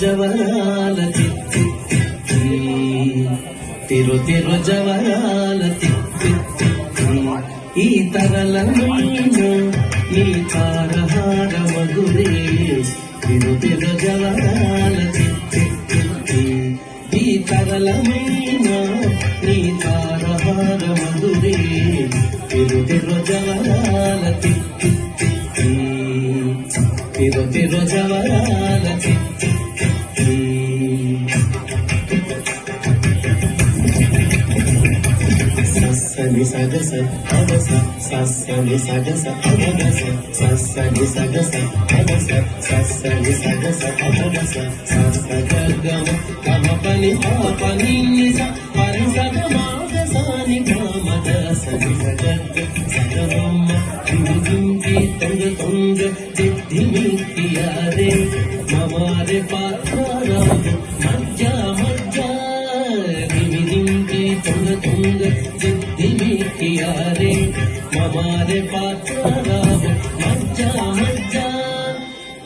జవరాల తిత్తి తిరు జవరాల తిత్తి ఈ తరలమైన ఈ తారహార మధురే తిరు జవరాల తిత్తి ఈ తరలమైన ఈ తారహార మధురే తిరు జవరాల తిత్తి తిరు జవరాల తిత్తి సని సగస అగస సని సగస అగస సని సగస అగస సని సగస అగస సగమ గమ పని పని నిస పరి సగమాగసాని గమద సని సగగ సగమమ్మ కింకి తంగ తుంగ దిద్ది మిక్కియారే మమారే పాత్రారాజు మజ్జ మజ్జ దిమిదింకి తుంగ తుంగ रे ममारे पात्राराव मज्जा मज्जा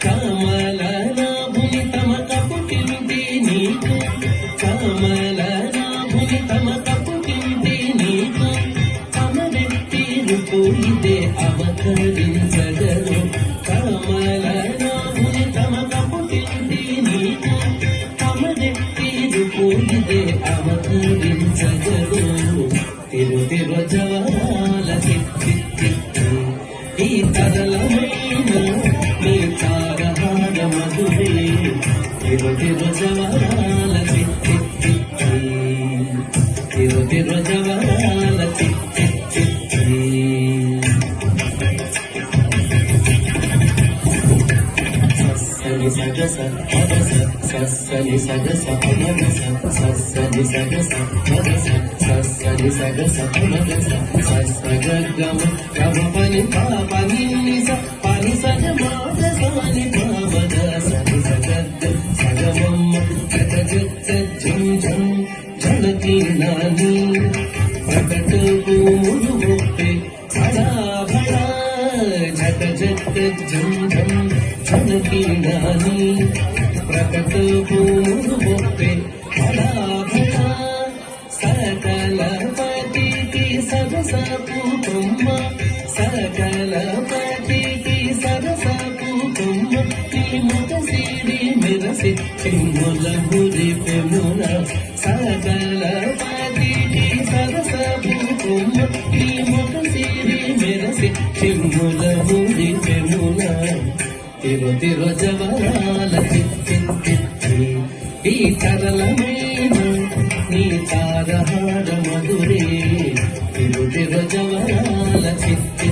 कमलना भूमि तम कपुटिंदी नीकु कमलना भूमि तम कपुटिंदी नीकु कमरेट्टी रुपोइदे अवतरिंचगरो कमलना भूमि तम कपुटिंदी नीकु कमरेट्टी रुपोइदे अवतरिंचगरो తిరు జవరాల తిత్తి ఈ తరలమైన నీ తారహార మధురే తిరు జవరాల తిత్తి తిరు జవరాల తిత్తి సని సగస అగస సని సగస అగస సని సగస అగస సని సగస అగస సగగమ గమ పని పని నిస పని సగమాగ సాని పామద సని సగగ సగమమ్మ జగ జగ జం జం జనకి నాని ప్రకట భూములు ముప్పే బడా బడా జగ జగ జం జం జనకి నాని ప్రకట భూములు ముప్పే బడా బడా సకల పతికి సరస పూతమ్మ సకల పతికి సరస పూతమ్మ నీ ముఖ సిరి మెరసి చిమ్ముల మురి పెమున సకల పతికి సరస పూతమ్మ నీ ముఖ సిరి మెరసి చిమ్ముల మురి పెమున తిరు జవరాల తిత్తి ఈ తరలమైన నీ తారహార మధురే తిరు జవరాల తిత్తి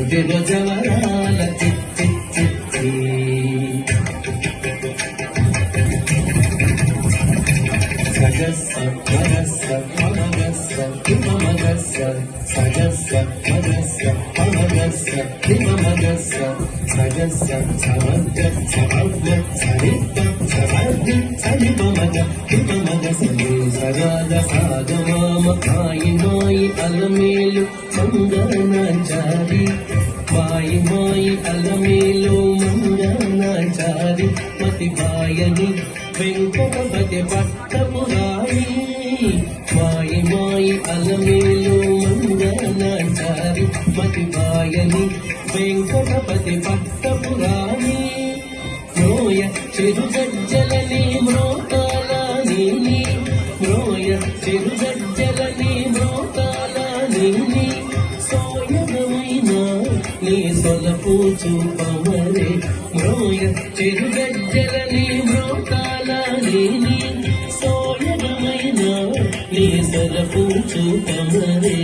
తిరు జవరాల తిత్తి సగస్స మగస్స మగస్స మగస్స సగస్స మగస్స మగస్స మగస్స సగస్స సమగ్గ సమగ్ర సరిప్ప సవర్గ సరిప మగ హిప మగ సరి సగాద సాగమామ మాయి మాయి అలమేలు మంగనాచారి మాయి మాయి అలమేలు మంగనాచారి మతి బాయని వెంకటపతి పట్టపురాణి మాయి మాయి అలమేలు మంగనాచారి మతి బాయని వెంకటపతి పట్టపురాణి మ్రోయ చిరుగజ్జలని మ్రోకాల నీని మ్రోయ చిరుగజ్జలని మ్రోకాల నీని సోయగమైన నీ సొలపు చూపమరే మ్రోయ చిరుగజ్జలని మ్రోకాల నీని సోయగమైన నీ సొలపు చూపమరే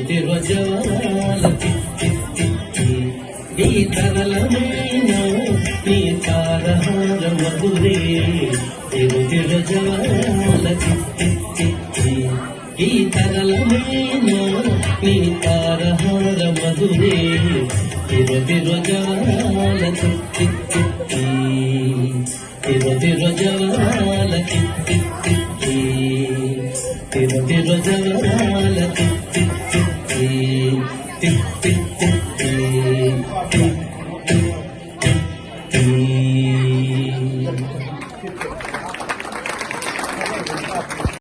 తిరు జవరాల తిత్తి ఈ తరలమైన నీ తారహార మధురే తిరు జవరాల తిత్తి ఈ తరలమైన నీ తారహార మధురే తిరు జవరాల తిత్తి తిరు జవరాల తిత్తి తిరు జవరాల తిత్తి